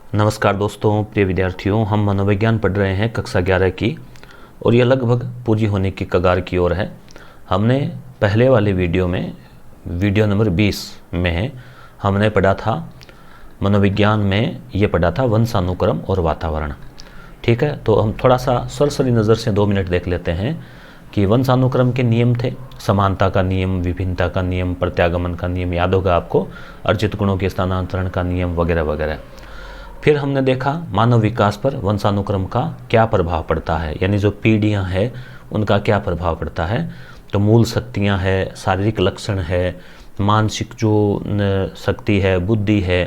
नमस्कार दोस्तों, प्रिय विद्यार्थियों। हम मनोविज्ञान पढ़ रहे हैं कक्षा 11 की और ये लगभग पूरी होने की कगार की ओर है। हमने पहले वाले वीडियो में वीडियो नंबर 20 में हमने पढ़ा था मनोविज्ञान में ये पढ़ा था वंशानुक्रम और वातावरण। ठीक है, तो हम थोड़ा सा सरसरी नज़र से 2 मिनट देख लेते हैं कि वंशानुक्रम के नियम थे। समानता का नियम, विभिन्नता का नियम, प्रत्यागमन का नियम याद होगा आपको, अर्जित गुणों के स्थानांतरण का नियम वगैरह वगैरह। फिर हमने देखा मानव विकास पर वंशानुक्रम का क्या प्रभाव पड़ता है, यानी जो पीढ़ियां हैं उनका क्या प्रभाव पड़ता है। तो मूल शक्तियां है, शारीरिक लक्षण है, मानसिक जो शक्ति है, बुद्धि है,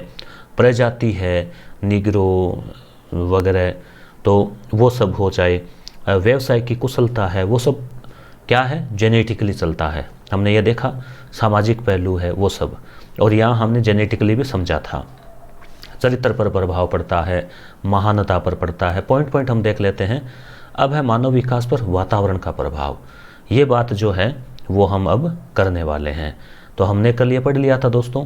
प्रजाति है, निग्रो वगैरह, तो वो सब हो जाए। व्यवसाय की कुशलता है, वो सब क्या है, जेनेटिकली चलता है। हमने ये देखा। सामाजिक पहलू है वो सब, और यहाँ हमने जेनेटिकली भी समझा था। चरित्र पर प्रभाव पड़ता है, महानता पर पड़ता है। पॉइंट पॉइंट हम देख लेते हैं। अब है मानव विकास पर वातावरण का प्रभाव। ये बात जो है वो हम अब करने वाले हैं। तो हमने कल ये पढ़ लिया था दोस्तों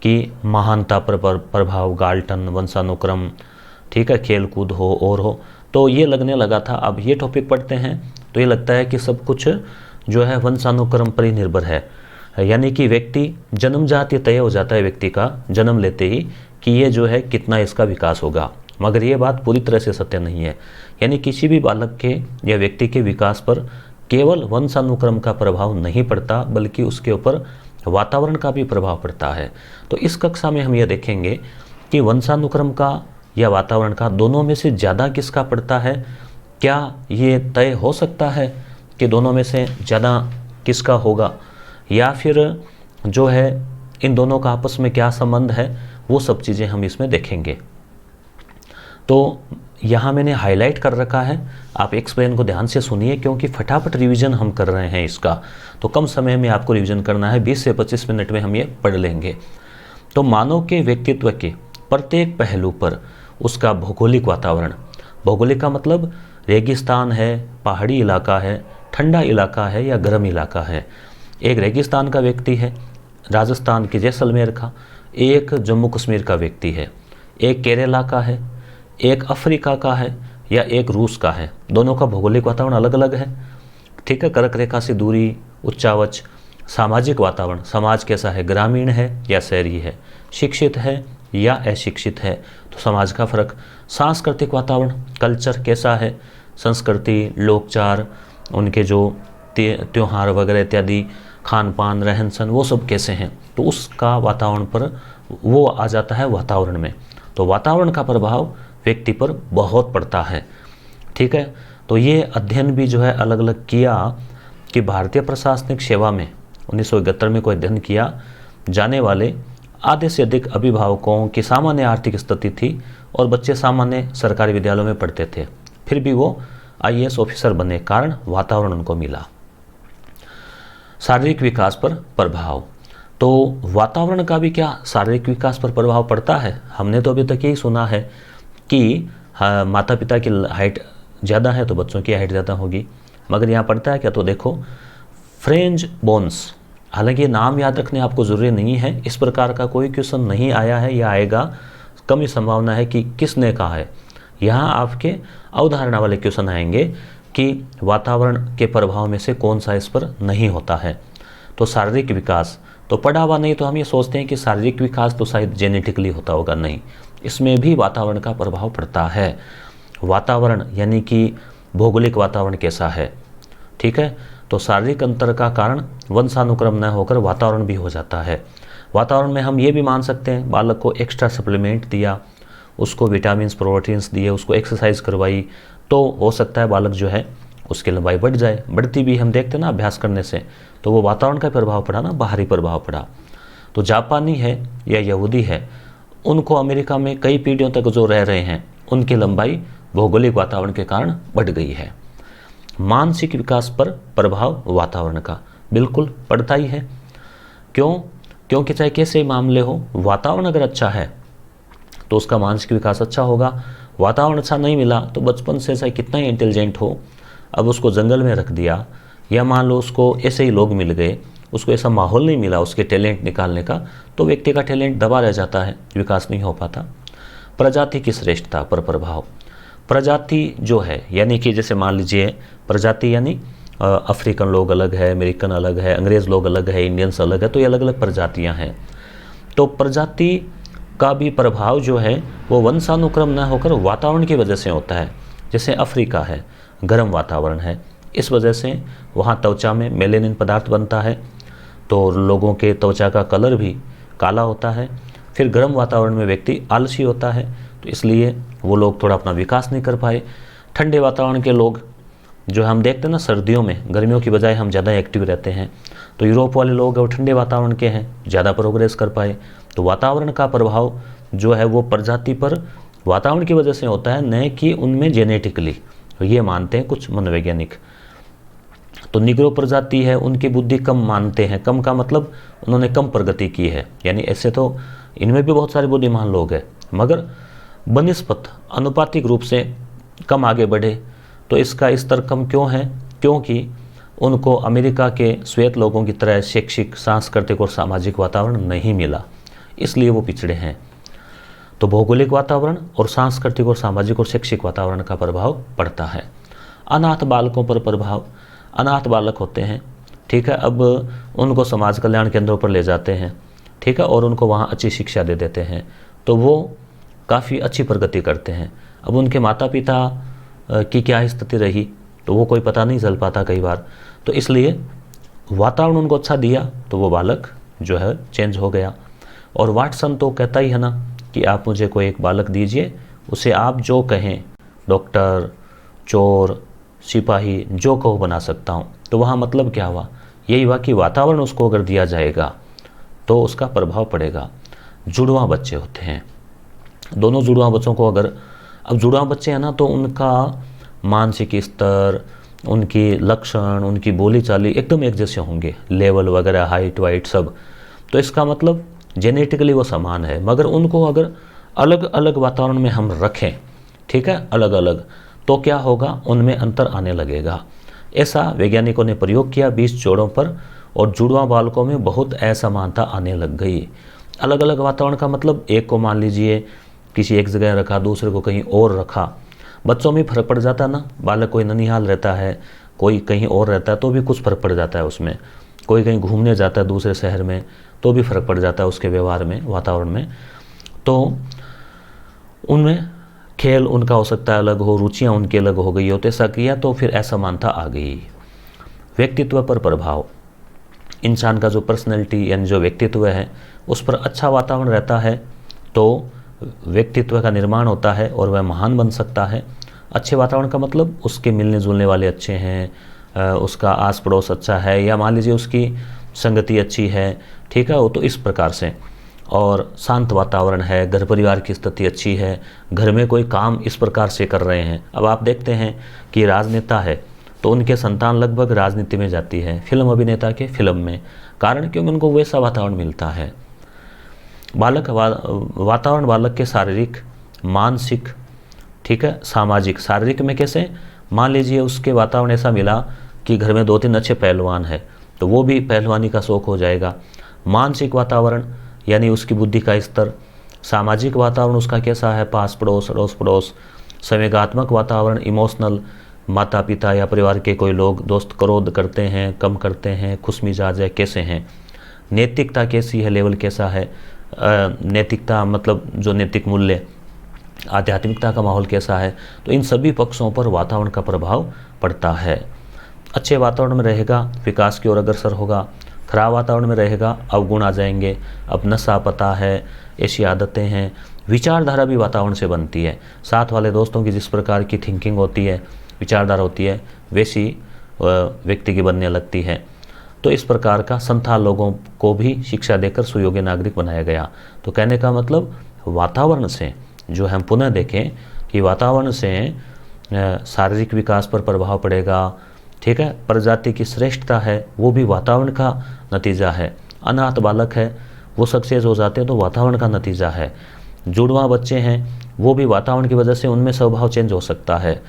कि महानता पर प्रभाव, गाल्टन, वंशानुक्रम, ठीक है, खेल कूद हो और हो, तो ये लगने लगा था। अब ये टॉपिक पढ़ते हैं तो ये लगता है कि सब कुछ जो है वंशानुक्रम पर ही निर्भर है, यानी कि व्यक्ति जन्मजात ये तय हो जाता है व्यक्ति का जन्म लेते ही कि ये जो है कितना इसका विकास होगा। मगर ये बात पूरी तरह से सत्य नहीं है। यानी किसी भी बालक के या व्यक्ति के विकास पर केवल वंशानुक्रम का प्रभाव नहीं पड़ता, बल्कि उसके ऊपर वातावरण का भी प्रभाव पड़ता है। तो इस कक्षा में हम ये देखेंगे कि वंशानुक्रम का या वातावरण का, दोनों में से ज़्यादा किसका पड़ता है। क्या ये तय हो सकता है कि दोनों में से ज़्यादा किसका होगा, या फिर जो है इन दोनों का आपस में क्या संबंध है, वो सब चीज़ें हम इसमें देखेंगे। तो यहाँ मैंने हाईलाइट कर रखा है, आप एक्सप्लेन को ध्यान से सुनिए, क्योंकि फटाफट रिवीजन हम कर रहे हैं इसका। तो कम समय में आपको रिवीजन करना है, 20 से 25 मिनट में हम ये पढ़ लेंगे। तो मानव के व्यक्तित्व के प्रत्येक पहलू पर उसका भौगोलिक वातावरण, भौगोलिक का मतलब रेगिस्तान है, पहाड़ी इलाका है, ठंडा इलाका है या गर्म इलाका है। एक रेगिस्तान का व्यक्ति है, राजस्थान के जैसलमेर का, एक जम्मू कश्मीर का व्यक्ति है, एक केरला का है, एक अफ्रीका का है या एक रूस का है। दोनों का भौगोलिक वातावरण अलग अलग है। ठीक है, कर्क रेखा से दूरी, उच्चावच। सामाजिक वातावरण, समाज कैसा है, ग्रामीण है या शहरी है, शिक्षित है या अशिक्षित है, तो समाज का फर्क। सांस्कृतिक वातावरण, कल्चर कैसा है, संस्कृति, लोकचार, उनके जो त्योहार वगैरह इत्यादि, खान पान, रहन सहन, वो सब कैसे हैं, तो उसका वातावरण पर वो आ जाता है वातावरण में। तो वातावरण का प्रभाव व्यक्ति पर बहुत पड़ता है। ठीक है, तो ये अध्ययन भी जो है अलग अलग किया कि भारतीय प्रशासनिक सेवा में 1971 में कोई अध्ययन किया जाने वाले आधे से अधिक अभिभावकों की सामान्य आर्थिक स्थिति थी और बच्चे सामान्य सरकारी विद्यालयों में पढ़ते थे, फिर भी वो IAS ऑफिसर बने, कारण वातावरण उनको मिला। शारीरिक विकास पर प्रभाव, तो वातावरण का भी क्या शारीरिक विकास पर प्रभाव पड़ता है। हमने तो अभी तक यही सुना है कि माता पिता की हाइट ज़्यादा है तो बच्चों की हाइट ज़्यादा होगी, मगर यहाँ पड़ता है क्या, तो देखो फ्रेंच बोन्स। हालांकि ये नाम याद रखने आपको ज़रूरी नहीं है, इस प्रकार का कोई क्वेश्चन नहीं आया है या आएगा, कम ही संभावना है कि किसने कहा है। यहाँ आपके अवधारणा वाले क्वेश्चन आएंगे कि वातावरण के प्रभाव में से कौन सा इस पर नहीं होता है। तो शारीरिक विकास तो पढ़ा हुआ नहीं, तो हम ये सोचते हैं कि शारीरिक विकास तो शायद जेनेटिकली होता होगा, नहीं, इसमें भी वातावरण का प्रभाव पड़ता है। वातावरण यानी कि भौगोलिक वातावरण कैसा है। ठीक है, तो शारीरिक अंतर का कारण वंशानुक्रम न होकर वातावरण भी हो जाता है। वातावरण में हम ये भी मान सकते हैं, बालक को एक्स्ट्रा सप्लीमेंट दिया, उसको विटामिन प्रोटीन्स दिए, उसको एक्सरसाइज करवाई, तो हो सकता है बालक जो है उसकी लंबाई बढ़ जाए। बढ़ती भी हम देखते हैं ना अभ्यास करने से, तो वो वातावरण का प्रभाव पड़ा ना, बाहरी प्रभाव पड़ा। तो जापानी है या यहूदी है, उनको अमेरिका में कई पीढ़ियों तक जो रह रहे हैं, उनकी लंबाई भौगोलिक वातावरण के कारण बढ़ गई है। मानसिक विकास पर प्रभाव वातावरण का बिल्कुल पड़ता ही है। क्यों? क्योंकि चाहे कैसे मामले हो, वातावरण अगर अच्छा है तो उसका मानसिक विकास अच्छा होगा। वातावरण अच्छा नहीं मिला तो बचपन से चाहे कितना ही इंटेलिजेंट हो, अब उसको जंगल में रख दिया, या मान लो उसको ऐसे ही लोग मिल गए, उसको ऐसा माहौल नहीं मिला उसके टैलेंट निकालने का, तो व्यक्ति का टैलेंट दबा रह जाता है, विकास नहीं हो पाता। प्रजाति की श्रेष्ठता पर प्रभाव। प्रजाति जो है यानी कि जैसे मान लीजिए प्रजाति यानी अफ्रीकन लोग अलग है, अमेरिकन अलग है, अंग्रेज़ लोग अलग है, इंडियंस अलग है, तो ये अलग अलग प्रजातियां हैं। तो प्रजाति का भी प्रभाव जो है वो वंशानुक्रम न होकर वातावरण की वजह से होता है। जैसे अफ्रीका है, गर्म वातावरण है, इस वजह से वहाँ त्वचा में मेलेनिन पदार्थ बनता है, तो लोगों के त्वचा का कलर भी काला होता है। फिर गर्म वातावरण में व्यक्ति आलसी होता है, तो इसलिए वो लोग थोड़ा अपना विकास नहीं कर पाए। ठंडे वातावरण के लोग जो हम देखते हैं ना, सर्दियों में गर्मियों की बजाय हम ज़्यादा एक्टिव रहते हैं, तो यूरोप वाले लोग और ठंडे वातावरण के हैं, ज़्यादा प्रोग्रेस कर पाए। तो वातावरण का प्रभाव जो है वो प्रजाति पर वातावरण की वजह से होता है, न कि उनमें जेनेटिकली, ये मानते हैं कुछ मनोवैज्ञानिक। तो निग्रो प्रजाति है, उनकी बुद्धि कम मानते हैं, कम का मतलब उन्होंने कम प्रगति की है, यानी ऐसे तो इनमें भी बहुत सारे बुद्धिमान लोग हैं, मगर बनिस्पत अनुपातिक रूप से कम आगे बढ़े। तो इसका स्तर कम क्यों है? क्योंकि उनको अमेरिका के श्वेत लोगों की तरह शैक्षिक, सांस्कृतिक और सामाजिक वातावरण नहीं मिला, इसलिए वो पिछड़े हैं। तो भौगोलिक वातावरण और सांस्कृतिक और सामाजिक और शैक्षिक वातावरण का प्रभाव पड़ता है। अनाथ बालकों पर प्रभाव। अनाथ बालक होते हैं, ठीक है, अब उनको समाज कल्याण केंद्रों पर ले जाते हैं, ठीक है, और उनको वहाँ अच्छी शिक्षा दे देते हैं, तो वो काफ़ी अच्छी प्रगति करते हैं। अब उनके माता पिता की क्या स्थिति रही तो वो कोई पता नहीं चल पाता कई बार, तो इसलिए वातावरण उनको अच्छा दिया तो वो बालक जो है चेंज हो गया। और वाटसन तो कहता ही है ना कि आप मुझे कोई एक बालक दीजिए, उसे आप जो कहें, डॉक्टर, चोर, सिपाही, जो कहो बना सकता हूँ। तो वहाँ मतलब क्या हुआ? यही हुआ कि वातावरण उसको अगर दिया जाएगा तो उसका प्रभाव पड़ेगा। जुड़वां बच्चे होते हैं, दोनों जुड़वां बच्चों को अगर, अब जुड़वां बच्चे हैं ना, तो उनका मानसिक स्तर, उनकी लक्षण, उनकी बोली चाली एकदम एक जैसे होंगे, लेवल वगैरह, हाइट वाइट सब। तो इसका मतलब जेनेटिकली वो समान है, मगर उनको अगर अलग अलग वातावरण में हम रखें, ठीक है, अलग अलग, तो क्या होगा? उनमें अंतर आने लगेगा। ऐसा वैज्ञानिकों ने प्रयोग किया 20 जोड़ों पर, और जुड़वां बालकों में बहुत असमानता आने लग गई। अलग अलग वातावरण का मतलब एक को मान लीजिए किसी एक जगह रखा, दूसरे को कहीं और रखा, बच्चों में फर्क पड़ जाता ना। बालक कोई ननिहाल रहता है, कोई कहीं और रहता है, तो भी कुछ फर्क पड़ जाता है उसमें। कोई कहीं घूमने जाता है दूसरे शहर में, तो भी फर्क पड़ जाता है उसके व्यवहार में, वातावरण में। तो उनमें खेल उनका हो सकता है अलग हो, रुचियाँ उनकी अलग हो गई हो, तो ऐसा किया तो फिर असमानता आ गई। व्यक्तित्व पर प्रभाव। इंसान का जो पर्सनैलिटी यानी जो व्यक्तित्व है उस पर अच्छा वातावरण रहता है तो व्यक्तित्व का निर्माण होता है और वह महान बन सकता है। अच्छे वातावरण का मतलब उसके मिलने जुलने वाले अच्छे हैं, उसका आस पड़ोस अच्छा है, या मान लीजिए उसकी संगति अच्छी है, ठीक है, वो तो इस प्रकार से। और शांत वातावरण है, घर परिवार की स्थिति अच्छी है, घर में कोई काम इस प्रकार से कर रहे हैं। अब आप देखते हैं कि राजनेता है तो उनके संतान लगभग राजनीति में जाती है, फिल्म अभिनेता के फिल्म में, कारण क्योंकि उनको वैसा वातावरण मिलता है। वातावरण बालक के शारीरिक, मानसिक, ठीक है, सामाजिक। शारीरिक में कैसे? मान लीजिए उसके वातावरण ऐसा मिला कि घर में 2-3 अच्छे पहलवान हैं, तो वो भी पहलवानी का शौक हो जाएगा। मानसिक वातावरण यानी उसकी बुद्धि का स्तर। सामाजिक वातावरण उसका कैसा है? पास पड़ोस, अड़ोस पड़ोस। संवेगात्मक वातावरण, इमोशनल, माता पिता या परिवार के कोई लोग, दोस्त क्रोध करते हैं, कम करते हैं, खुश मिजाज है, कैसे हैं। नैतिकता कैसी है, लेवल कैसा है। नैतिकता मतलब जो नैतिक मूल्य, आध्यात्मिकता का माहौल कैसा है। तो इन सभी पक्षों पर वातावरण का प्रभाव पड़ता है। अच्छे वातावरण में रहेगा विकास की ओर अग्रसर होगा, खराब वातावरण में रहेगा अवगुण आ जाएंगे। अब नशा पता है, ऐसी आदतें हैं। विचारधारा भी वातावरण से बनती है। साथ वाले दोस्तों की जिस प्रकार की थिंकिंग होती है, विचारधारा होती है, वैसी व्यक्ति की बनने लगती है। तो इस प्रकार का संथाल लोगों को भी शिक्षा देकर सुयोग्य नागरिक बनाया गया। तो कहने का मतलब वातावरण से, जो हम पुनः देखें कि वातावरण से शारीरिक विकास पर प्रभाव पड़ेगा, ठीक है। प्रजाति की श्रेष्ठता है वो भी वातावरण का नतीजा है। अनाथ बालक है वो सक्सेस हो जाते हैं तो वातावरण का नतीजा है। जुड़वां बच्चे हैं वो भी वातावरण की वजह से उनमें स्वभाव चेंज हो सकता है।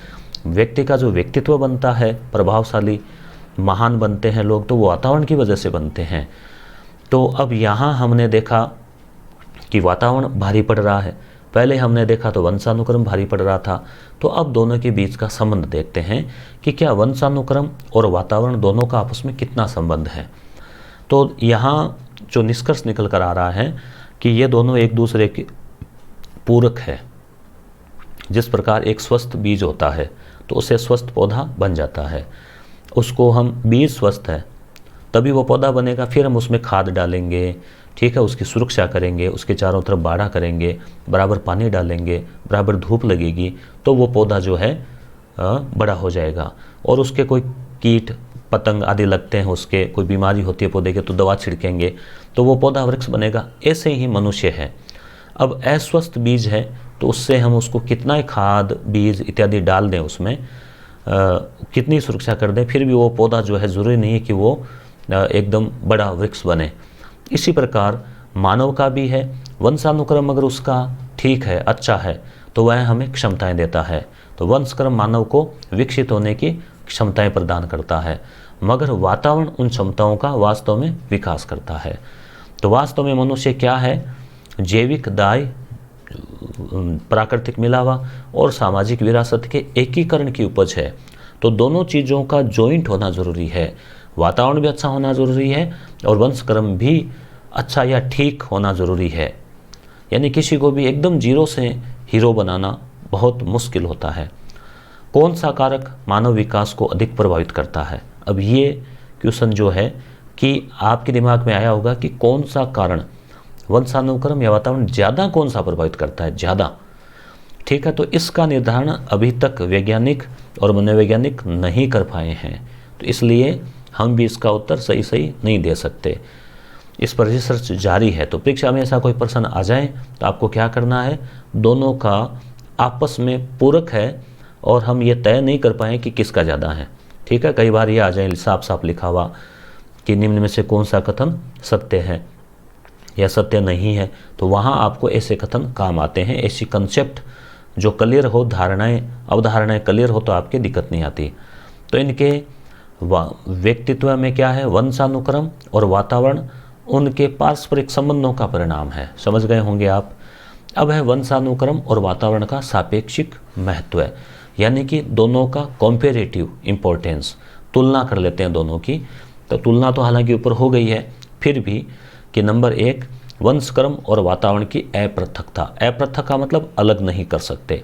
व्यक्ति का जो व्यक्तित्व बनता है, प्रभावशाली, महान बनते हैं लोग, तो वो वातावरण की वजह से बनते हैं। तो अब यहाँ हमने देखा कि वातावरण भारी पड़ रहा है, पहले हमने देखा तो वंशानुक्रम भारी पड़ रहा था, तो अब दोनों के बीच का संबंध देखते हैं कि क्या वंशानुक्रम और वातावरण दोनों का आपस में कितना संबंध है। तो यहाँ जो निष्कर्ष निकल कर आ रहा है कि ये दोनों एक दूसरे के पूरक है। जिस प्रकार एक स्वस्थ बीज होता है तो उससे स्वस्थ पौधा बन जाता है, उसको हम बीज स्वस्थ है तभी वो पौधा बनेगा, फिर हम उसमें खाद डालेंगे, ठीक है, उसकी सुरक्षा करेंगे, उसके चारों तरफ बाड़ा करेंगे, बराबर पानी डालेंगे, बराबर धूप लगेगी, तो वो पौधा जो है बड़ा हो जाएगा। और उसके कोई कीट पतंग आदि लगते हैं, उसके कोई बीमारी होती है पौधे के तो दवा छिड़केंगे तो वो पौधा वृक्ष बनेगा। ऐसे ही मनुष्य है, अब अस्वस्थ बीज है तो उससे हम उसको कितना ही खाद बीज इत्यादि डाल दें, उसमें कितनी सुरक्षा कर दें, फिर भी वो पौधा जो है ज़रूरी नहीं है कि वो एकदम बड़ा वृक्ष बने। इसी प्रकार मानव का भी है, वंशानुक्रम अगर उसका ठीक है, अच्छा है, तो वह हमें क्षमताएं देता है। तो वंशक्रम मानव को विकसित होने की क्षमताएं प्रदान करता है, मगर वातावरण उन क्षमताओं का वास्तव में विकास करता है। तो वास्तव में मनुष्य क्या है? जैविक दाय, प्राकृतिक मिलावा और सामाजिक विरासत के एकीकरण की उपज है। तो दोनों चीज़ों का जॉइंट होना ज़रूरी है, वातावरण भी अच्छा होना ज़रूरी है और वंशक्रम भी अच्छा या ठीक होना ज़रूरी है। यानी किसी को भी एकदम जीरो से हीरो बनाना बहुत मुश्किल होता है। कौन सा कारक मानव विकास को अधिक प्रभावित करता है? अब ये क्वेश्चन जो है कि आपके दिमाग में आया होगा कि कौन सा कारण वंशानुक्रम या वातावरण ज़्यादा कौन सा प्रभावित करता है, ज़्यादा, ठीक है। तो इसका निर्धारण अभी तक वैज्ञानिक और मनोवैज्ञानिक नहीं कर पाए हैं, तो इसलिए हम भी इसका उत्तर सही सही नहीं दे सकते। इस पर रिसर्च जारी है। तो परीक्षा में ऐसा कोई प्रश्न आ जाए तो आपको क्या करना है, दोनों का आपस में पूरक है और हम ये तय नहीं कर पाए कि किसका ज़्यादा है, ठीक है। कई बार ये आ जाए साफ साफ लिखा हुआ कि निम्न में से कौन सा कथन सत्य है या सत्य नहीं है, तो वहाँ आपको ऐसे कथन काम आते हैं। ऐसी कंसेप्ट जो क्लियर हो, धारणाएं अवधारणाएं क्लियर हो तो आपके दिक्कत नहीं आती। तो इनके व्यक्तित्व में क्या है, वंशानुक्रम और वातावरण उनके पारस्परिक संबंधों का परिणाम है। समझ गए होंगे आप। अब है वंशानुक्रम और वातावरण का सापेक्षिक महत्व, यानी कि दोनों का कॉम्पेरेटिव इम्पोर्टेंस, तुलना कर लेते हैं दोनों की। तो तुलना तो हालांकि ऊपर हो गई है, फिर भी कि नंबर 1 वंशक्रम और वातावरण की अपृथकता। अपृथक का मतलब अलग नहीं कर सकते।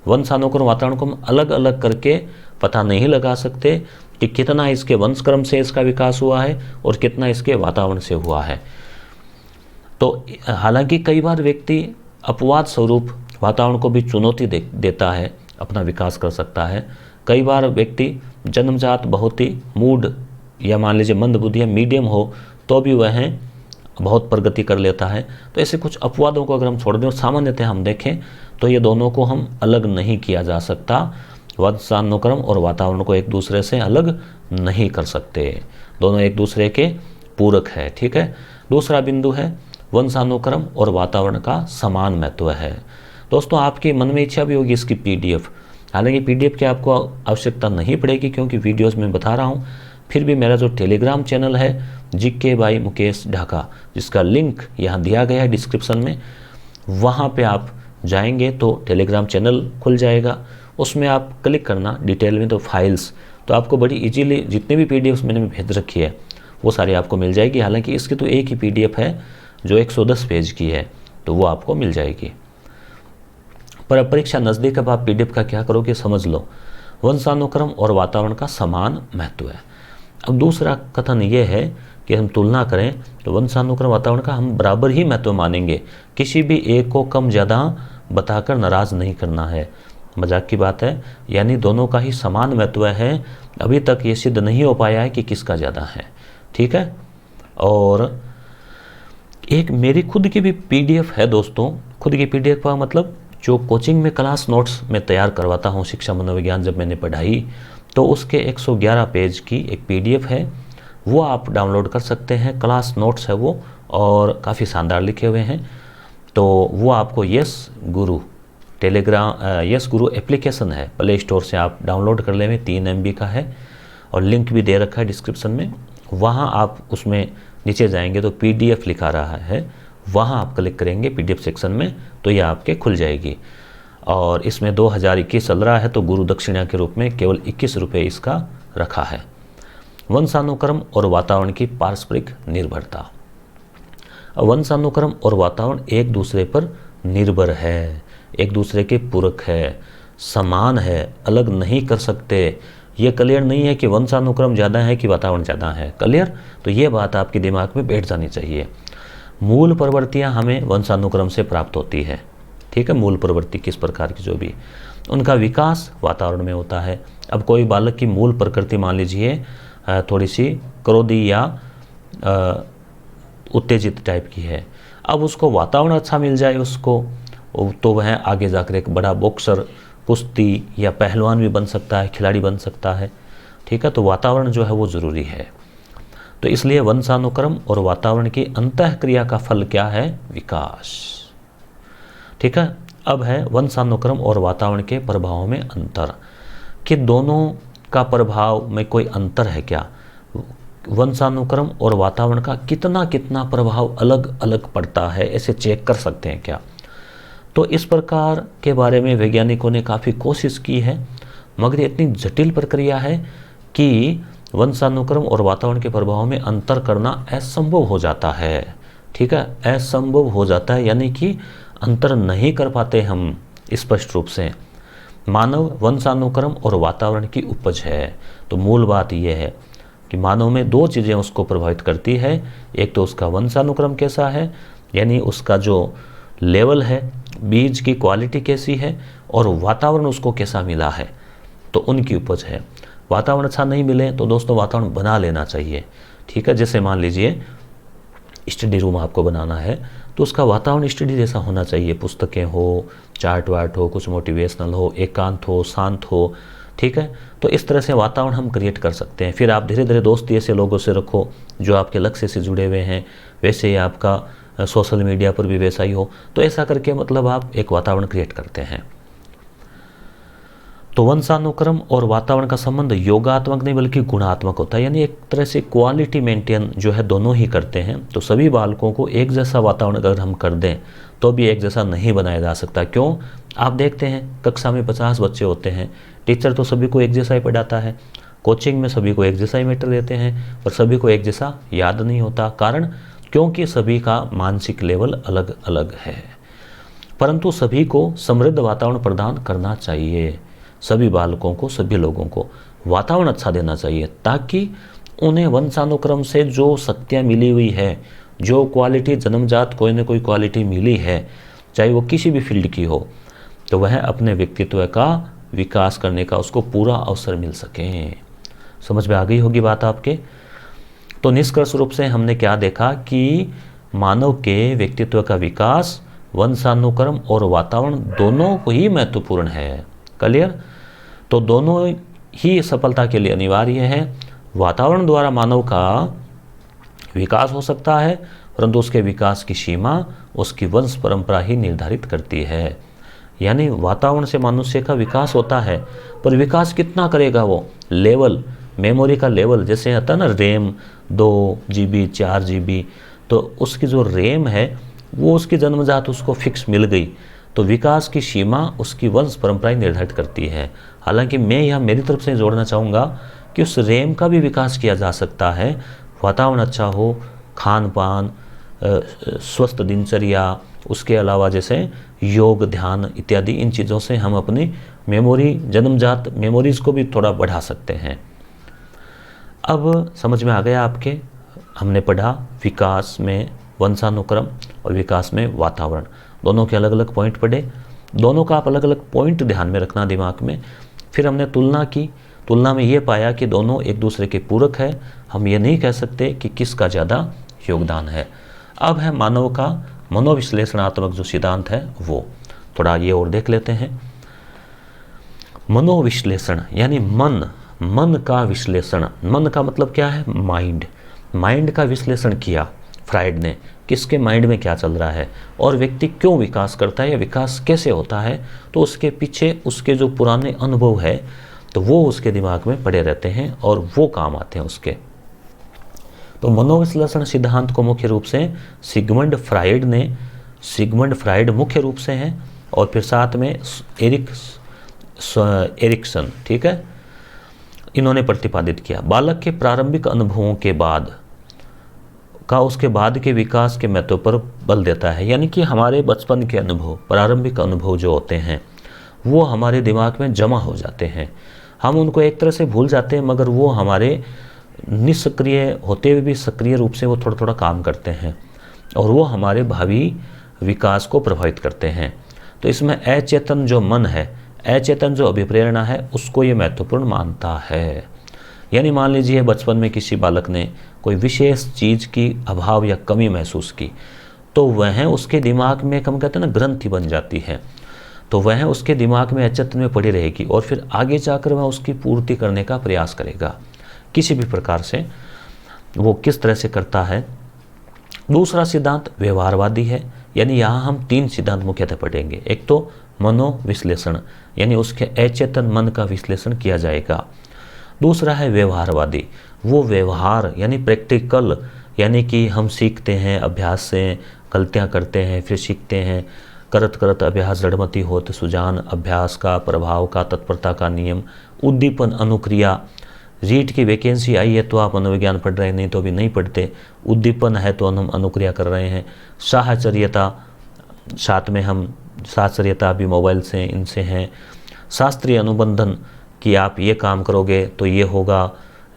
वंशानुक्रम वातावरण को हम अलग अलग करके पता नहीं लगा सकते कि कितना इसके वंशक्रम से इसका विकास हुआ है और कितना इसके वातावरण से हुआ है। तो हालांकि कई बार व्यक्ति अपवाद स्वरूप वातावरण को भी चुनौती देता है, अपना विकास कर सकता है। कई बार व्यक्ति जन्मजात बहुत ही मूड या मान लीजिए मंदबुद्धि या मीडियम हो तो भी वह बहुत प्रगति कर लेता है। तो ऐसे कुछ अपवादों को अगर हम छोड़ दें और सामान्यतः हम देखें तो ये दोनों को हम अलग नहीं किया जा सकता। वंशानुक्रम और वातावरण को एक दूसरे से अलग नहीं कर सकते, दोनों एक दूसरे के पूरक है, ठीक है। दूसरा बिंदु है वंशानुक्रम और वातावरण का समान महत्व है। दोस्तों आपके मन में इच्छा भी होगी इसकी PDF, हालांकि PDF की आपको आवश्यकता नहीं पड़ेगी क्योंकि वीडियोस में बता रहा हूँ। फिर भी मेरा जो टेलीग्राम चैनल है GK बाई मुकेश ढाका, जिसका लिंक यहाँ दिया गया है डिस्क्रिप्शन में, वहाँ पे आप जाएंगे तो टेलीग्राम चैनल खुल जाएगा। उसमें आप क्लिक करना डिटेल में तो फाइल्स, तो आपको बड़ी इजीली जितने भी PDFs मैंने भेज रखी है वो सारी आपको मिल जाएगी। हालांकि इसकी तो एक ही PDF है जो 110 पेज की है, तो वो आपको मिल जाएगी। पर परीक्षा नज़दीक, अब आप PDF का क्या करोगे समझ लो। वंशानुक्रम और वातावरण का समान महत्व है। अब दूसरा कथन ये है कि हम तुलना करें तो वंशानुक्रम वातावरण का हम बराबर ही महत्व मानेंगे, किसी भी एक को कम ज़्यादा बताकर नाराज़ नहीं करना है, मजाक की बात है। यानी दोनों का ही समान महत्व है। अभी तक ये सिद्ध नहीं हो पाया है कि किसका ज़्यादा है, ठीक है। और एक मेरी खुद की भी PDF है दोस्तों, खुद की PDF का मतलब जो कोचिंग में क्लास नोट्स में तैयार करवाता हूँ, शिक्षा मनोविज्ञान जब मैंने पढ़ाई, तो उसके 111 पेज की एक PDF है, वो आप डाउनलोड कर सकते हैं। क्लास नोट्स है वो, और काफ़ी शानदार लिखे हुए हैं। तो वो आपको यस गुरु यस गुरु एप्लीकेशन है, प्ले स्टोर से आप डाउनलोड कर लेंगे, 3 MB का है और लिंक भी दे रखा है डिस्क्रिप्शन में। वहाँ आप उसमें नीचे जाएंगे तो PDF लिखा रहा है, वहाँ आप क्लिक करेंगे PDF सेक्शन में तो ये आपके खुल जाएगी। और इसमें 2021 चल रहा है तो गुरु दक्षिणा के रूप में केवल 21 रुपये इसका रखा है। वंशानुक्रम और वातावरण की पारस्परिक निर्भरता। वंशानुक्रम और वातावरण एक दूसरे पर निर्भर है, एक दूसरे के पूरक है, समान है, अलग नहीं कर सकते। ये क्लियर नहीं है कि वंशानुक्रम ज़्यादा है कि वातावरण ज़्यादा है। क्लियर? तो ये बात आपके दिमाग में बैठ जानी चाहिए। मूल प्रवृत्तियाँ हमें वंशानुक्रम से प्राप्त होती है, ठीक है। मूल प्रवृत्ति किस प्रकार की जो भी, उनका विकास वातावरण में होता है। अब कोई बालक की मूल प्रकृति मान लीजिए थोड़ी सी क्रोधी या उत्तेजित टाइप की है, अब उसको वातावरण अच्छा मिल जाए उसको, तो वह आगे जाकर एक बड़ा बॉक्सर, कुश्ती या पहलवान भी बन सकता है, खिलाड़ी बन सकता है, ठीक है। तो वातावरण जो है वो ज़रूरी है। तो इसलिए वंशानुक्रम और वातावरण की अंतःक्रिया का फल क्या है? विकास, ठीक है। अब है वंशानुक्रम और वातावरण के प्रभावों में अंतर, कि दोनों का प्रभाव में कोई अंतर है क्या? वंशानुक्रम और वातावरण का कितना कितना प्रभाव अलग अलग पड़ता है, ऐसे चेक कर सकते हैं क्या? तो इस प्रकार के बारे में वैज्ञानिकों ने काफ़ी कोशिश की है, मगर इतनी जटिल प्रक्रिया है कि वंशानुक्रम और वातावरण के प्रभाव में अंतर करना असंभव हो जाता है, ठीक है। असंभव हो जाता है यानी कि अंतर नहीं कर पाते हम स्पष्ट रूप से। मानव वंशानुक्रम और वातावरण की उपज है। तो मूल बात यह है कि मानव में दो चीज़ें उसको प्रभावित करती है, एक तो उसका वंशानुक्रम कैसा है, यानी उसका जो लेवल है, बीज की क्वालिटी कैसी है, और वातावरण उसको कैसा मिला है, तो उनकी उपज है। वातावरण अच्छा नहीं मिले तो दोस्तों वातावरण बना लेना चाहिए, ठीक है। जैसे मान लीजिए स्टडी रूम आपको बनाना है तो उसका वातावरण स्टडी जैसा होना चाहिए, पुस्तकें हो, चार्ट वार्ट हो, कुछ मोटिवेशनल हो, एकांत हो, शांत हो, ठीक है। तो इस तरह से वातावरण हम क्रिएट कर सकते हैं। फिर आप धीरे धीरे दोस्ती ऐसे लोगों से रखो जो आपके लक्ष्य से जुड़े हुए हैं, वैसे ही आपका सोशल मीडिया पर भी वैसा ही हो, तो ऐसा करके मतलब आप एक वातावरण क्रिएट करते हैं। तो वंशानुक्रम और वातावरण का संबंध योगात्मक नहीं बल्कि गुणात्मक होता है, यानी एक तरह से क्वालिटी मेंटेन जो है दोनों ही करते हैं। तो सभी बालकों को एक जैसा वातावरण अगर हम कर दें तो भी एक जैसा नहीं बनाया जा सकता। क्यों? आप देखते हैं कक्षा में 50 बच्चे होते हैं, टीचर तो सभी को एक जैसा ही पढ़ाता है, कोचिंग में सभी को एक जैसा ही मैटर देते हैं, पर सभी को एक जैसा याद नहीं होता। कारण क्योंकि सभी का मानसिक लेवल अलग अलग है। परंतु सभी को समृद्ध वातावरण प्रदान करना चाहिए। सभी बालकों को, सभी लोगों को वातावरण अच्छा देना चाहिए ताकि उन्हें वंशानुक्रम से जो शक्तियाँ मिली हुई है, जो क्वालिटी जन्मजात कोई न कोई क्वालिटी मिली है, चाहे वो किसी भी फील्ड की हो, तो वह अपने व्यक्तित्व का विकास करने का उसको पूरा अवसर मिल सके। समझ में आ गई होगी बात आपके। तो निष्कर्ष रूप से हमने क्या देखा कि मानव के व्यक्तित्व का विकास वंशानुक्रम और वातावरण दोनों को ही महत्वपूर्ण है। क्लियर? तो दोनों ही सफलता के लिए अनिवार्य है। वातावरण द्वारा मानव का विकास हो सकता है, परंतु उसके विकास की सीमा उसकी वंश परंपरा ही निर्धारित करती है। यानी वातावरण से मनुष्य का विकास होता है, पर विकास कितना करेगा वो लेवल, मेमोरी का लेवल, जैसे आता है ना रैम 2 GB 4 GB, तो उसकी जो रैम है वो उसकी जन्मजात उसको फिक्स मिल गई, तो विकास की सीमा उसकी वंश परंपरा निर्धारित करती है। हालांकि मैं यहाँ मेरी तरफ से जोड़ना चाहूँगा कि उस रैम का भी विकास किया जा सकता है। वातावरण अच्छा हो, खान पान, स्वस्थ दिनचर्या, उसके अलावा जैसे योग, ध्यान इत्यादि, इन चीज़ों से हम अपनी मेमोरी, जन्मजात मेमोरीज़ को भी थोड़ा बढ़ा सकते हैं। अब समझ में आ गया आपके, हमने पढ़ा विकास में वंशानुक्रम और विकास में वातावरण, दोनों के अलग अलग पॉइंट पढ़े। दोनों का आप अलग अलग पॉइंट ध्यान में रखना दिमाग में। फिर हमने तुलना की, तुलना में ये पाया कि दोनों एक दूसरे के पूरक है। हम ये नहीं कह सकते कि किसका ज़्यादा योगदान है। अब है मानव का मनोविश्लेषणात्मक जो सिद्धांत है वो थोड़ा ये और देख लेते हैं। मनोविश्लेषण यानी मन का विश्लेषण। मन का मतलब क्या है? माइंड का विश्लेषण किया फ्राइड ने, किसके माइंड में क्या चल रहा है और व्यक्ति क्यों विकास करता है या विकास कैसे होता है, तो उसके पीछे उसके जो पुराने अनुभव है तो वो उसके दिमाग में पड़े रहते हैं और वो काम आते हैं उसके। तो मनोविश्लेषण सिद्धांत को मुख्य रूप से सिगमंड फ्राइड मुख्य रूप से हैं, और फिर साथ में एरिक्सन, ठीक है, इन्होंने प्रतिपादित किया। बालक के प्रारंभिक अनुभवों के बाद का उसके बाद के विकास के महत्व पर बल देता है। यानी कि हमारे बचपन के अनुभव, प्रारंभिक अनुभव जो होते हैं वो हमारे दिमाग में जमा हो जाते हैं। हम उनको एक तरह से भूल जाते हैं, मगर वो हमारे निष्क्रिय होते हुए भी सक्रिय रूप से वो थोड़ा थोड़ा काम करते हैं और वो हमारे भावी विकास को प्रभावित करते हैं। तो इसमें अचेतन जो मन है, अचेतन जो अभिप्रेरणा है, उसको ये महत्वपूर्ण मानता है। यानी मान लीजिए बचपन में किसी बालक ने कोई विशेष चीज़ की अभाव या कमी महसूस की, तो वह उसके दिमाग में, हम कहते हैं ना, ग्रंथि बन जाती है, तो वह उसके दिमाग में अचेतन में पड़ी रहेगी और फिर आगे जाकर वह उसकी पूर्ति करने का प्रयास करेगा किसी भी प्रकार से। वो किस तरह से करता है। दूसरा सिद्धांत व्यवहारवादी है। यानी यहाँ हम 3 सिद्धांत मुख्यतः पढ़ेंगे। एक तो मनोविश्लेषण, यानी उसके अचेतन मन का विश्लेषण किया जाएगा। दूसरा है व्यवहारवादी, वो व्यवहार यानी प्रैक्टिकल, यानी कि हम सीखते हैं अभ्यास से, गलतियाँ करते हैं फिर सीखते हैं, करत करत अभ्यास जड़मति होत सुजान, अभ्यास का, प्रभाव का, तत्परता का नियम, उद्दीपन, अनुक्रिया। रीट की वैकेंसी आई है तो आप मनोविज्ञान पढ़ रहे हैं, नहीं तो अभी नहीं पढ़ते। उद्दीपन है तो हम अनुक्रिया कर रहे हैं। साहचर्यता, साथ में हम साहचर्यता भी मोबाइल से, इनसे हैं। शास्त्रीय अनुबंधन कि आप ये काम करोगे तो ये होगा,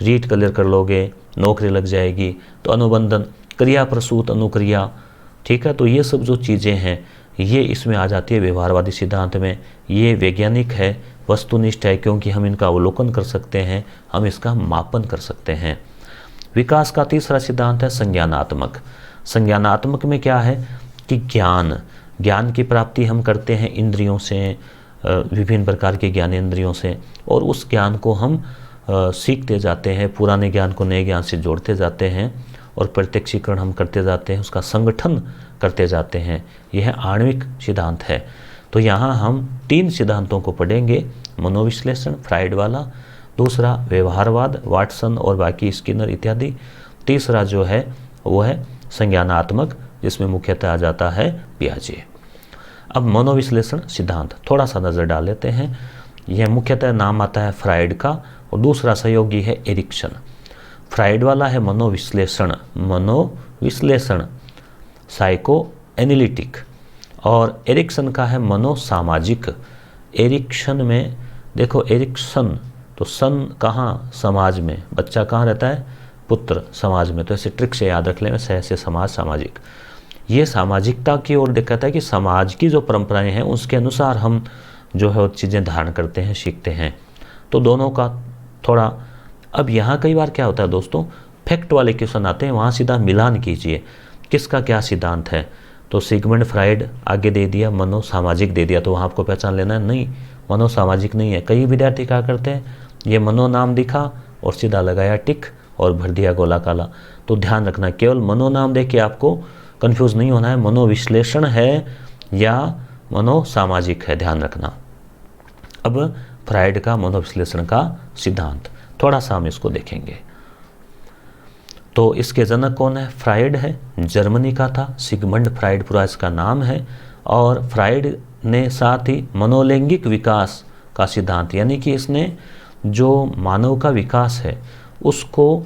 रीट क्लियर कर लोगे नौकरी लग जाएगी, तो अनुबंधन। क्रिया प्रसूत अनुक्रिया, ठीक है। तो ये सब जो चीज़ें हैं ये इसमें आ जाती है व्यवहारवादी सिद्धांत में। ये वैज्ञानिक है, वस्तुनिष्ठ है, क्योंकि हम इनका अवलोकन कर सकते हैं, हम इसका मापन कर सकते हैं। विकास का तीसरा सिद्धांत है संज्ञानात्मक। संज्ञानात्मक में क्या है कि ज्ञान की प्राप्ति हम करते हैं इंद्रियों से, विभिन्न प्रकार के ज्ञानेंद्रियों से, और उस ज्ञान को हम सीखते जाते हैं, पुराने ज्ञान को नए ज्ञान से जोड़ते जाते हैं और प्रत्यक्षीकरण हम करते जाते हैं, उसका संगठन करते जाते हैं। यह आणविक सिद्धांत है। तो यहाँ हम 3 सिद्धांतों को पढ़ेंगे। मनोविश्लेषण फ्राइड वाला, दूसरा व्यवहारवाद वाटसन और बाकी स्किनर इत्यादि, तीसरा जो है वो है संज्ञानात्मक, जिसमें मुख्यतः आ जाता है पियाजे। अब मनोविश्लेषण सिद्धांत थोड़ा सा नज़र डाल लेते हैं। यह मुख्यतः नाम आता है फ्राइड का और दूसरा सहयोगी है एरिक्सन। फ्राइड वाला है मनोविश्लेषण साइको एनालिटिक, और एरिक्सन का है मनोसामाजिक। एरिक्सन में देखो, एरिक्सन तो सन कहाँ, समाज में, बच्चा कहाँ रहता है, पुत्र, समाज में। तो ऐसे ट्रिक से याद रख लें, से समाज, सामाजिक। ये सामाजिकता की ओर दिक्कत है कि समाज की जो परंपराएं हैं उसके अनुसार हम जो है वो चीज़ें धारण करते हैं, सीखते हैं। तो दोनों का थोड़ा, अब यहाँ कई बार क्या होता है दोस्तों, फैक्ट वाले क्वेश्चन आते हैं, वहाँ सीधा मिलान कीजिए किसका क्या सिद्धांत है। तो सिगमंड फ्राइड आगे दे दिया, मनोसामाजिक दे दिया, तो वहाँ आपको पहचान लेना है, नहीं मनोसामाजिक नहीं है। कई विद्यार्थी क्या करते हैं, ये मनो नाम दिखा और सीधा लगाया टिक और भर दिया गोला काला। तो ध्यान रखना, केवल मनो नाम देख के आपको कंफ्यूज नहीं होना है, मनोविश्लेषण है या मनोसामाजिक है, ध्यान रखना। अब फ्राइड का मनोविश्लेषण का सिद्धांत थोड़ा सा हम इसको देखेंगे। तो इसके जनक कौन है, फ्राइड है, जर्मनी का था, सिगमंड फ्राइड पूरा इसका नाम है। और फ्राइड ने साथ ही मनोलैंगिक विकास का सिद्धांत, यानी कि इसने जो मानव का विकास है उसको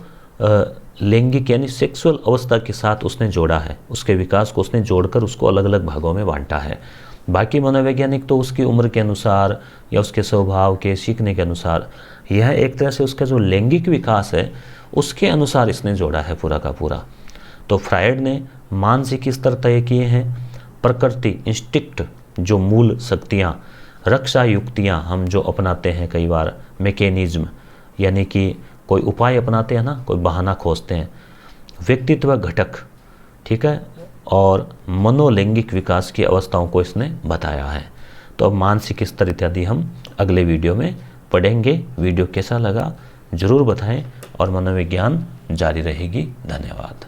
लैंगिक यानी सेक्सुअल अवस्था के साथ उसने जोड़ा है, उसके विकास को उसने जोड़कर उसको अलग अलग भागों में बांटा है। बाकी मनोवैज्ञानिक तो उसकी उम्र के अनुसार या उसके स्वभाव के, सीखने के अनुसार, यह एक तरह से उसका जो लैंगिक विकास है उसके अनुसार इसने जोड़ा है पूरा का पूरा। तो फ्राइड ने मानसिक स्तर तय किए हैं, प्रकृति, इंस्टिक्ट, जो मूल शक्तियाँ, रक्षा युक्तियाँ हम जो अपनाते हैं कई बार, मैकेनिज्म, यानी कि कोई उपाय अपनाते हैं ना, कोई बहाना खोजते हैं, व्यक्तित्व घटक, ठीक है, और मनोलैंगिक विकास की अवस्थाओं को इसने बताया है। तो अब मानसिक स्तर इत्यादि हम अगले वीडियो में पढ़ेंगे। वीडियो कैसा लगा ज़रूर बताएं और मनोविज्ञान जारी रहेगी। धन्यवाद।